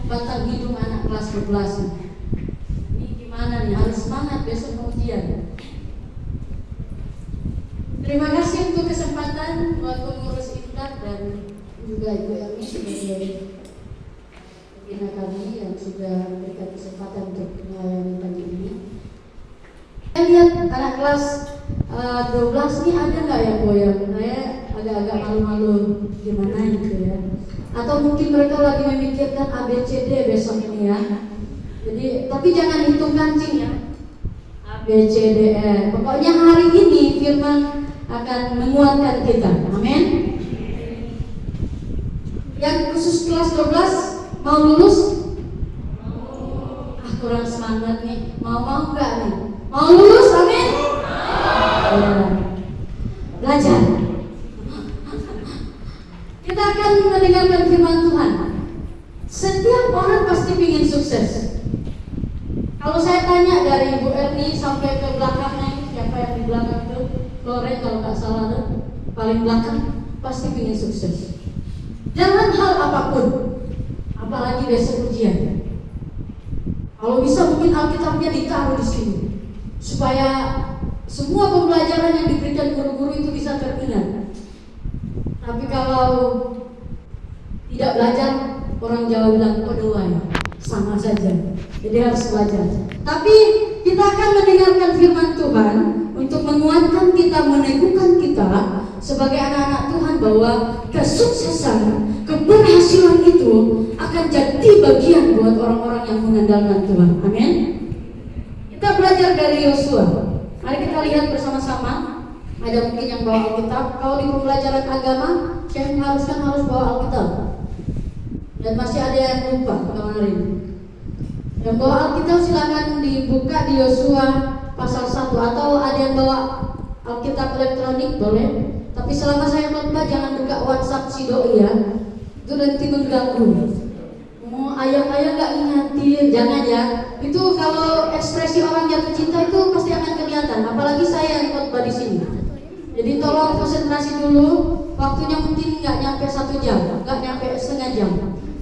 batang hidung anak kelas 12. Ini gimana nih? Harus semangat besok mau ujian. Terima kasih untuk kesempatan buat pengurus Iftar dan juga Ibu Elmi sebagai pembina kami yang sudah memberikan kesempatan untuk melayani pagi ini. Saya lihat anak kelas 12 ini ada nggak ya goyang? Saya agak-agak malu-malu gimana gitu ya. Atau mungkin mereka lagi memikirkan ABCD besok ini ya. Jadi tapi jangan hitung kancing ya. ABCD. Pokoknya hari ini firman akan menguatkan kita. Amin. Yang khusus kelas 12 mau lulus? Kurang semangat nih. Mau nggak nih? Mau lulus? Amin. Belajar. Kita akan mendengarkan firman Tuhan. Setiap orang pasti ingin sukses. Kalau saya tanya dari Ibu Erni sampai ke belakangnya, siapa yang di belakang itu? Lore kalau nggak salah tuh, paling belakang pasti ingin sukses. Jangan hal apapun, apalagi besok ujian. Kalau bisa mungkin Alkitabnya ditaruh di sini, supaya semua pembelajaran yang diberikan guru-guru itu bisa teringat. Tapi kalau tidak belajar, orang Jawa bilang doa ya, sama saja. Jadi harus belajar. Tapi kita akan mendengarkan firman Tuhan untuk menguatkan kita, meneguhkan kita sebagai anak-anak Tuhan bahwa kesuksesan, keberhasilan itu akan jadi bagian buat orang-orang yang mengandalkan Tuhan. Amin. Kita belajar dari Yosua. Mari kita lihat bersama-sama. Ada mungkin yang bawa Alkitab. Kalau di pembelajaran agama, saya mengharuskan harus bawa Alkitab. Dan masih ada yang lupa kemarin. Yang bawa Alkitab silakan dibuka di Yosua pasal 1, atau ada yang bawa Alkitab elektronik boleh. Tapi selama saya khotbah jangan buka WhatsApp si doi ya. Itu nanti mengganggu. Ayah-ayah nggak ingatin, jangan ya. Itu kalau ekspresi orang jatuh cinta itu pasti akan kelihatan. Apalagi saya yang khotbah di sini. Jadi tolong konsentrasi dulu. Waktunya mungkin nggak nyampe 1 jam, nggak nyampe setengah jam.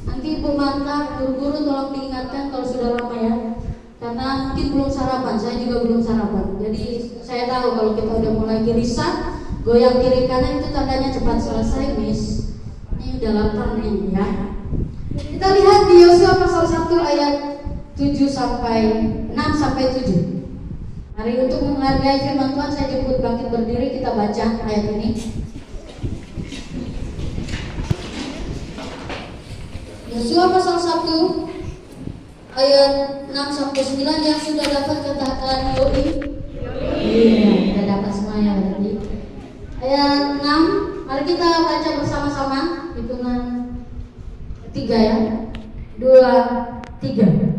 Nanti Ibu Manta, guru-guru tolong diingatkan kalau sudah lama ya. Karena mungkin belum sarapan, saya juga belum sarapan. Jadi saya tahu kalau kita udah mulai gelisah, goyang kiri kanan itu tandanya cepat selesai, Miss. Ini udah lapar nih ya. Kita lihat di Yosua pasal 1 ayat 6 sampai 7. Mari untuk menghargai firman Tuhan saya jemput bangkit berdiri, kita baca ayat ini. Yosua pasal 1 ayat 6 sampai 9 yang sudah dapat katakan yoi. Iya, kita dapat semuanya berarti. Ayat 6, mari kita baca bersama-sama. Hitungan 3 ya. 2, 3.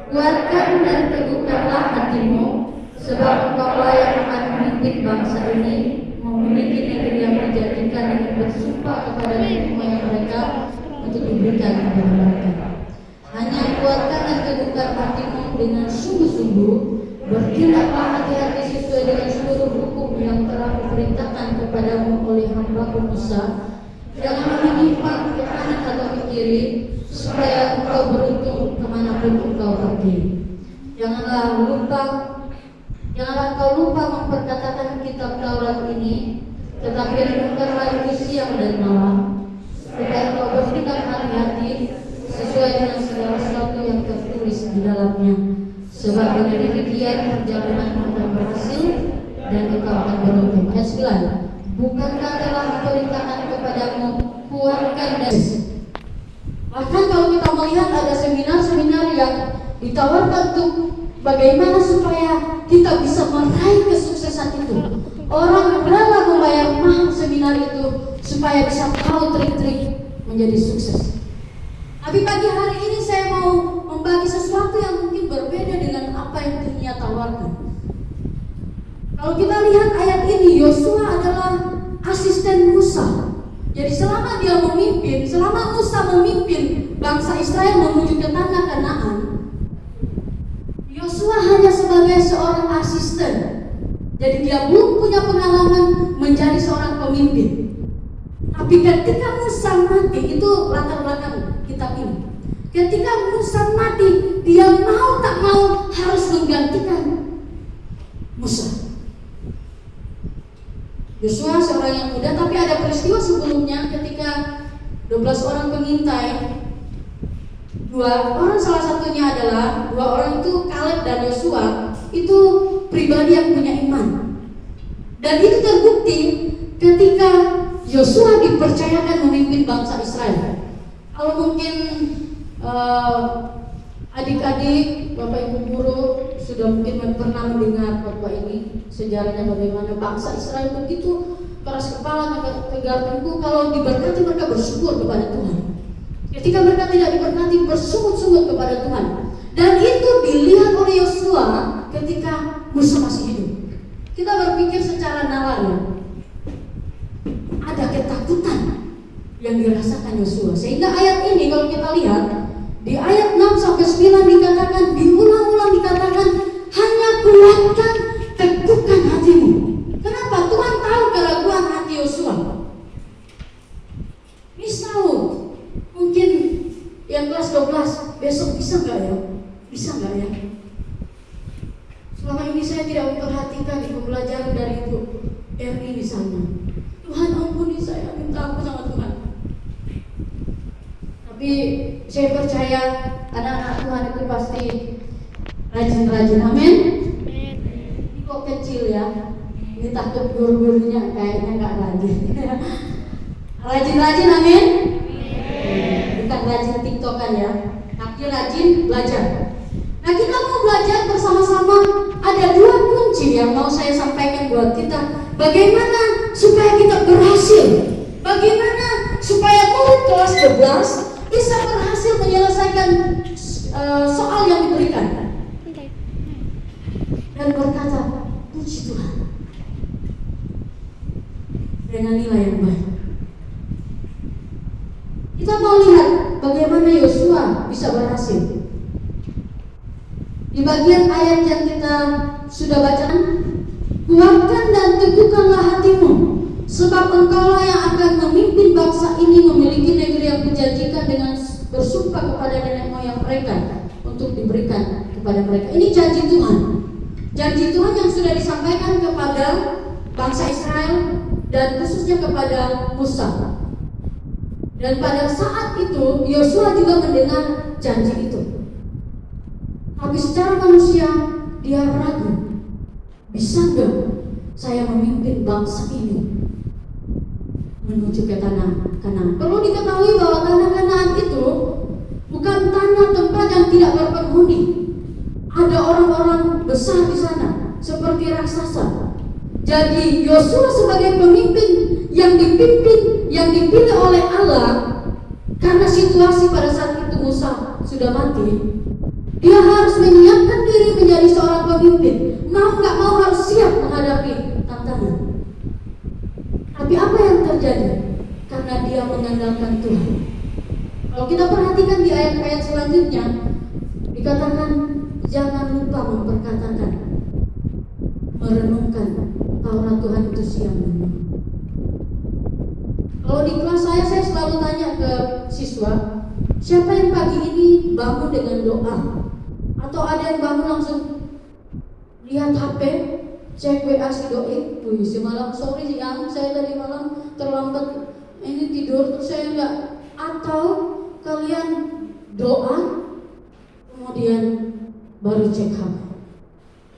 Kuatkan dan teguhkanlah hatimu, sebab engkaulah yang akan memimpin bangsa ini memiliki negeri yang dijanjikan dengan bersumpah kepada nenek moyang mereka untuk diberikan kepada mereka. Hanya kuatkan dan teguhkan hatimu dengan sungguh-sungguh, bertindaklah hati-hati sesuai dengan seluruh hukum yang telah kuperintahkan kepadamu oleh hamba-Ku Musa. Jangan menyimpang ke kanan atau ke kiri, supaya engkau beruntung kemanapun engkau pergi. Janganlah engkau lupa memperkatakan kitab Taurat ini, tetapi renungkanlah itu siang dan malam, supaya engkau bertindak hati-hati sesuai dengan segala sesuatu yang tertulis di dalamnya. Sebab dengan demikian perjalananmu akan berhasil dan engkau akan beruntung. Ayat 9. Bukankah telah diperintahkan kepadamu, kuatkan dan bahkan kalau kita melihat ada seminar-seminar yang ditawarkan untuk bagaimana supaya kita bisa meraih kesuksesan itu. Orang rela membayar mahal seminar itu supaya bisa tahu trik-trik menjadi sukses. Tapi pagi hari ini saya mau membagi sesuatu yang mungkin berbeda dengan apa yang dunia tawarkan. Kalau kita lihat ayat ini, Yosua adalah asisten Musa. Jadi selama dia memimpin, selama Musa memimpin bangsa Israel menuju ke tanah Kanaan, Yosua hanya sebagai seorang asisten. Jadi dia belum punya pengalaman menjadi seorang pemimpin. Tapi ketika Musa mati, itu latar belakang kitab ini. Ketika Musa mati, dia mau tak mau harus menggantikan Musa. Yosua seorang yang muda, tapi ada peristiwa sebelumnya ketika 12 orang pengintai. Dua orang, salah satunya adalah dua orang itu Kaleb dan Yosua, itu pribadi yang punya iman. Dan itu terbukti ketika Yosua dipercayakan memimpin bangsa Israel. Kalau mungkin adik-adik, bapak ibu guru sudah mungkin pernah mendengar khotbah ini, sejarahnya bagaimana bangsa Israel begitu keras kepala, tegar tengkuk. Kalau diberkati mereka bersyukur kepada Tuhan. Ketika mereka tidak diberkati, bersungut-sungut kepada Tuhan. Dan itu dilihat oleh Yosua ketika Musa masih hidup. Kita berpikir secara nalar ya, ada ketakutan yang dirasakan Yosua. Sehingga ayat ini kalau kita lihat di ayat 6-9 dikatakan, diulang-ulang dikatakan, hanya kuatkan teguhkan hatimu. Kenapa? Tuhan tahu keraguan hati Yosua. Misal mungkin yang kelas 12 besok bisa nggak ya? Bisa nggak ya? Selama ini saya tidak memperhatikan di pembelajaran dari Ibu Erni misalnya. Tuhan ampuni saya, minta ampun sama Tuhan. Tapi saya percaya anak-anak Tuhan itu pasti rajin-rajin. Amin. Ini kok kecil ya? Ini takut guru-gurunya kayaknya nggak rajin. Rajin-rajin, amin. Bukan rajin tiktokan ya, tapi rajin belajar. Nah, kita mau belajar bersama-sama. Ada dua kunci yang mau saya sampaikan buat kita. Bagaimana supaya kita berhasil? Bagaimana supaya murid kelas 12 bisa berhasil menyelesaikan soal yang diberikan dan berkata, puji Tuhan, dengan nilai yang baik. Kita mau lihat bagaimana Yosua bisa berhasil. Di bagian ayat yang kita sudah bacakan, kuatkan dan teguhkanlah hatimu, sebab engkaulah yang akan memimpin bangsa ini memiliki negeri yang kujanjikan dengan bersumpah kepada nenek moyang mereka untuk diberikan kepada mereka. Ini janji Tuhan. Janji Tuhan yang sudah disampaikan kepada bangsa Israel dan khususnya kepada Musa. Dan pada saat itu Yosua juga mendengar janji itu. Tapi secara manusia dia ragu. Bisa nggak saya memimpin bangsa ini menuju ke tanah Kanaan? Perlu diketahui bahwa tanah Kanaan itu bukan tanah tempat yang tidak berpenghuni. Ada orang-orang besar di sana seperti raksasa. Jadi Yosua sebagai pemimpin yang dipilih oleh Allah, karena situasi pada saat itu Musa sudah mati, dia harus menyiapkan diri menjadi seorang pemimpin. Mau nggak mau harus siap menghadapi tantangan. Tapi apa yang terjadi? Karena dia mengandalkan Tuhan. Kalau kita perhatikan di ayat-ayat selanjutnya, dikatakan jangan lupa memperkatakan, merenungkan Taurat Tuhan itu siang dan malam. Kalau di kelas saya selalu tanya ke siswa, siapa yang pagi ini bangun dengan doa? Atau ada yang bangun langsung lihat HP, cek WA si doi, semalam sorry siang saya tadi malam terlambat ini tidur terus saya enggak. Atau kalian doa kemudian baru cek HP.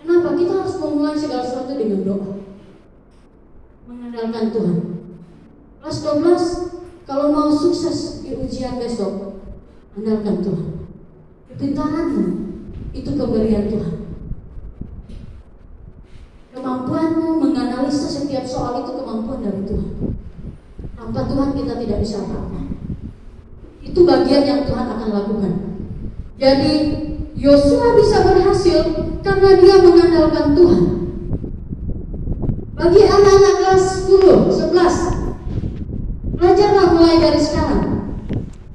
Kenapa? Kita harus memulai segala sesuatu dengan doa, mengandalkan Tuhan. Kelas 12 kalau mau sukses di ujian besok, andalkan Tuhan. Kepintaranmu itu pemberian Tuhan. Kemampuanmu menganalisa setiap soal itu kemampuan dari Tuhan. Tanpa Tuhan kita tidak bisa apa-apa. Itu bagian yang Tuhan akan lakukan. Jadi Yosua bisa berhasil karena dia mengandalkan Tuhan. Bagi anak-anak kelas 10, 11, belajarlah mulai dari sekarang.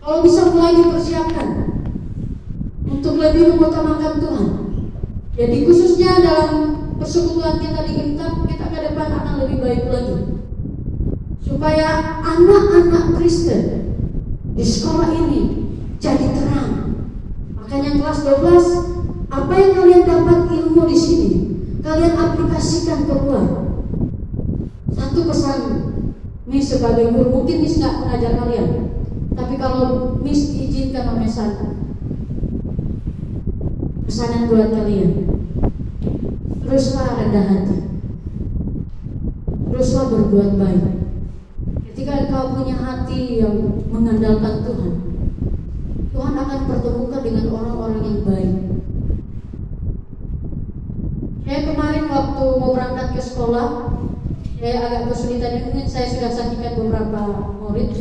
Kalau bisa mulai dipersiapkan untuk lebih mengutamakan Tuhan. Jadi khususnya dalam persekutuan kita di Imtak, kita ke depan akan lebih baik lagi. Supaya anak-anak Kristen di sekolah ini jadi terang, aplikasikan keluar. Satu pesan Miss sebagai guru, mungkin Miss nggak mengajar kalian, tapi kalau Miss izinkan memesan pesanan buat kalian, teruslah rendah hati, teruslah berbuat baik. Ketika engkau punya hati yang mengandalkan Tuhan, Tuhan akan pertemukan dengan orang-orang yang baik. Saya kemarin waktu mau berangkat ke sekolah, saya agak kesulitan, mungkin saya sudah saksikan beberapa murid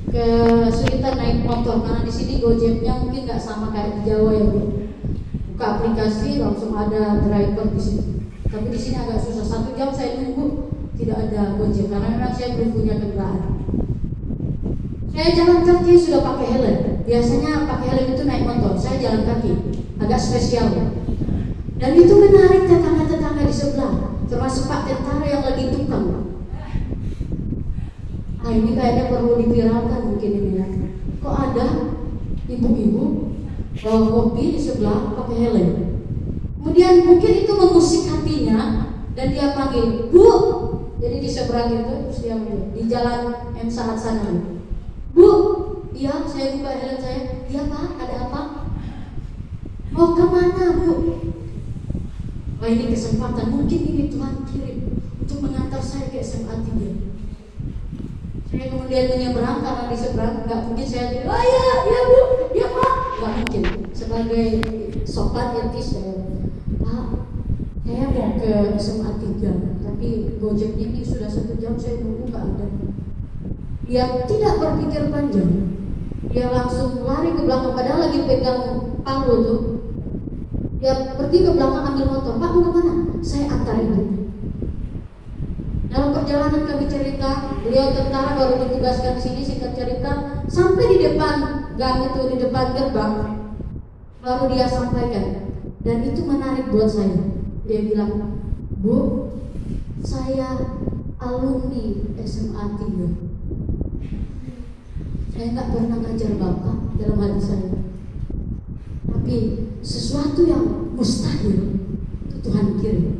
kesulitan naik motor karena di sini Gojeknya mungkin nggak sama kayak di Jawa ya Bu. Buka aplikasi langsung ada driver di sini. Tapi di sini agak susah. 1 jam saya nunggu tidak ada Gojek karena memang saya belum punya kendaraan. Saya jalan kaki sudah pakai helm. Biasanya pakai helm itu naik motor. Saya jalan kaki, agak spesial. Dan itu menarik tetangga-tetangga di sebelah, termasuk Pak Tentara yang lagi tukang. Nah ini kayaknya perlu diviralkan mungkin ini ya. Kok ada ibu-ibu bawa kopi di sebelah pakai helm. Kemudian mungkin itu mengusik hatinya dan dia panggil, Bu. Jadi di seberang itu terus dia panggil, di jalan M Sahat sana. Bu, iya saya buka helm saya. Iya Pak, ada apa? Mau kemana Bu? Wah ini kesempatan, mungkin ini Tuhan kirim untuk mengantar saya ke SMA 3. Saya kemudian menyeberang karena di seberang nggak mungkin saya bilang, oh ya Bu, ya Pak, nggak mungkin. Sebagai sopan etis saya, Pak, saya mau ke SMA 3, tapi Gojeknya ini sudah 1 jam saya nunggu nggak ada. Dia tidak berpikir panjang, dia langsung lari ke belakang padahal lagi pegang palu tuh. Dia pergi ke belakang ambil motor, Pak mau kemana? Saya antar ibu. Dalam perjalanan kami cerita, beliau tentara baru ditugaskan di sini, singkat cerita, sampai di depan gang itu, di depan gerbang, baru dia sampaikan. Dan itu menarik buat saya. Dia bilang, Bu, saya alumni SMA 3. Saya nggak pernah ngajar Bapak dalam hati saya. Tapi sesuatu yang mustahil itu Tuhan kirim.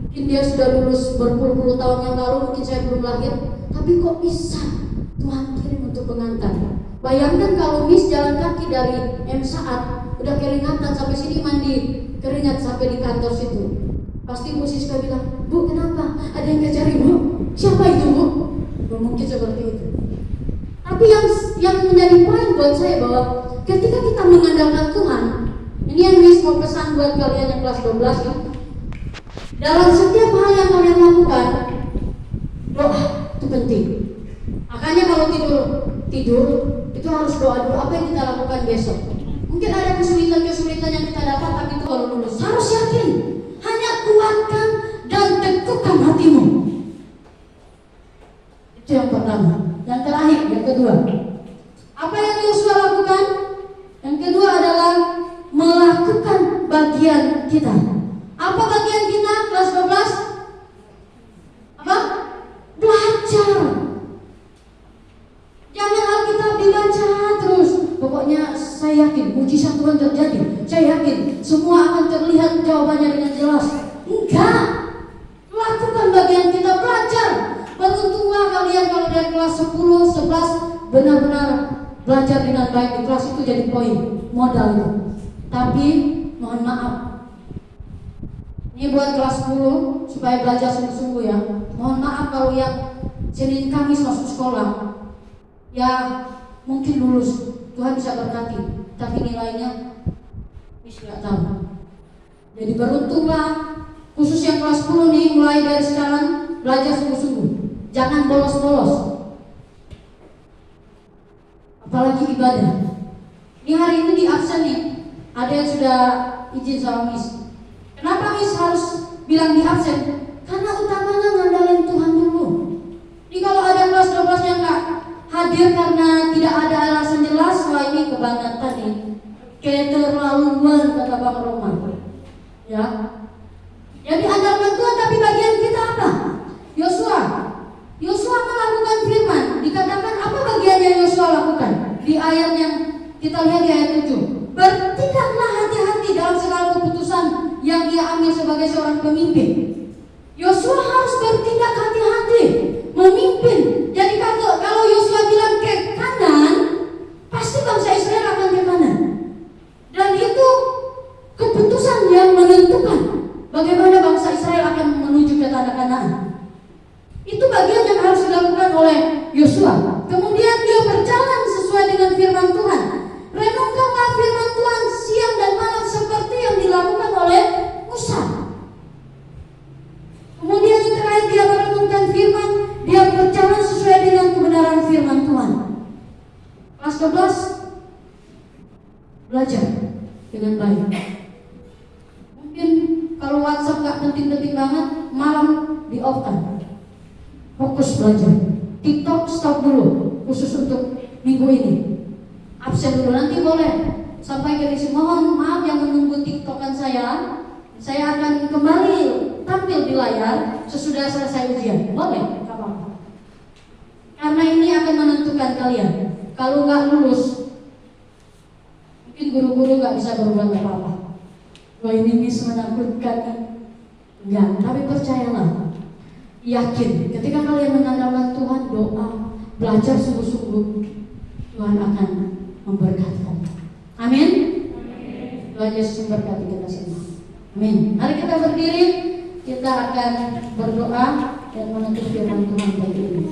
Mungkin dia sudah lulus berpuluh-puluh tahun yang lalu, mungkin saya belum lahir, tapi kok bisa Tuhan kirim untuk pengantar. Bayangkan kalau Miss jalan kaki dari M Saat, udah keringatan sampai sini mandi keringat sampai di kantor situ. Pasti Bu Siska bilang, Bu kenapa? Ada yang cari Bu? Siapa itu Bu? Mungkin seperti itu. Tapi yang menjadi poin buat saya bahwa ketika kita mengandalkan Tuhan, ini yang Miss mau pesan buat kalian yang kelas 12 ya. Dalam setiap hal yang kalian lakukan, doa itu penting. Makanya kalau tidur itu harus doa dulu apa yang kita lakukan besok. Mungkin ada kesulitan-kesulitan yang kita dapat, tapi itu kalau lulus harus yakin. Hanya kuatkan dan teguhkan hatimu. Itu yang pertama. Yang terakhir, yang kedua, apa yang Yosua lakukan? Yang kedua adalah melakukan bagian kita. Apa bagian kita kelas 12? Apa? Belajar. Jangan Alkitab dibaca terus. Pokoknya saya yakin mujizat Tuhan terjadi. Saya yakin semua akan terlihat jawabannya dengan jelas. Enggak. Lakukan bagian kita, belajar. Beruntunglah kalian kalau dari kelas 10, 11 benar-benar belajar dengan baik di kelas itu jadi poin modal itu. Tapi mohon maaf, ini buat kelas 10 supaya belajar sungguh-sungguh ya. Mohon maaf kalau yang Senin Kamis masuk sekolah, ya mungkin lulus, Tuhan bisa berkati, tapi nilainya Miss nggak tahu. Jadi beruntunglah khusus yang kelas 10 nih, mulai dari sekarang belajar sungguh-sungguh. Jangan bolos-bolos. Apalagi ibadah. Ini hari ini di absen nih, ada yang sudah izin sama Miss. Kenapa Miss harus bilang di absen? Karena utamanya ngandalin Tuhan dulu. Ini kalau ada kelas 12 yang nggak hadir karena tidak ada alasan jelas, wah ini kebangetan nih. Keterlaluan kata Bang Roman. Ya. Jadi andalkan Tuhan, tapi bagian kita apa? Yosua melakukan firman. Dikatakan apa bagian yang Yosua lakukan? Di ayat yang kita lihat di ayat 7. Bertindaklah hati-hati dalam segala keputusan yang ia ambil perannya sebagai seorang pemimpin. Yosua harus bertindak hati-hati memimpin. Jadi kalau Yosua bilang ke kanan, pasti bangsa Israel akan ke kanan. Dan itu keputusan yang menentukan bagaimana bangsa Israel akan menuju ke tanah Kanaan. Itu bagian yang harus dilakukan oleh Yosua. Kemudian dia berjalan sesuai dengan firman Tuhan. Renungkanlah firman Tuhan siang dan malam seperti yang dilakukan oleh Musa. Kemudian yang terakhir, dia merenungkan firman, dia berjalan sesuai dengan kebenaran firman Tuhan. Kelas 12, belajar dengan baik. Mungkin kalau WhatsApp gak penting-penting banget, malam di-off-kan. Fokus belajar. TikTok stop dulu, khusus untuk minggu ini. Absen dulu, nanti boleh sampai ke sini. Mohon maaf yang menunggu TikTokan saya. Saya akan kembali tampil di layar sesudah selesai ujian. Boleh? Gak apa-apa. Karena ini akan menentukan kalian. Kalau nggak lulus, mungkin guru-guru nggak bisa berbuat apa-apa. Wah, ini miss menakutkan. Enggak, tapi percayalah, yakin ketika kalian mengandalkan Tuhan, doa, belajar sungguh-sungguh, Tuhan akan memberkati kalian. Amin. Tuhan Yesus memberkati kita semua. Amin. Mari kita berdiri, kita akan berdoa dan menuntut firman Tuhan pagi ini.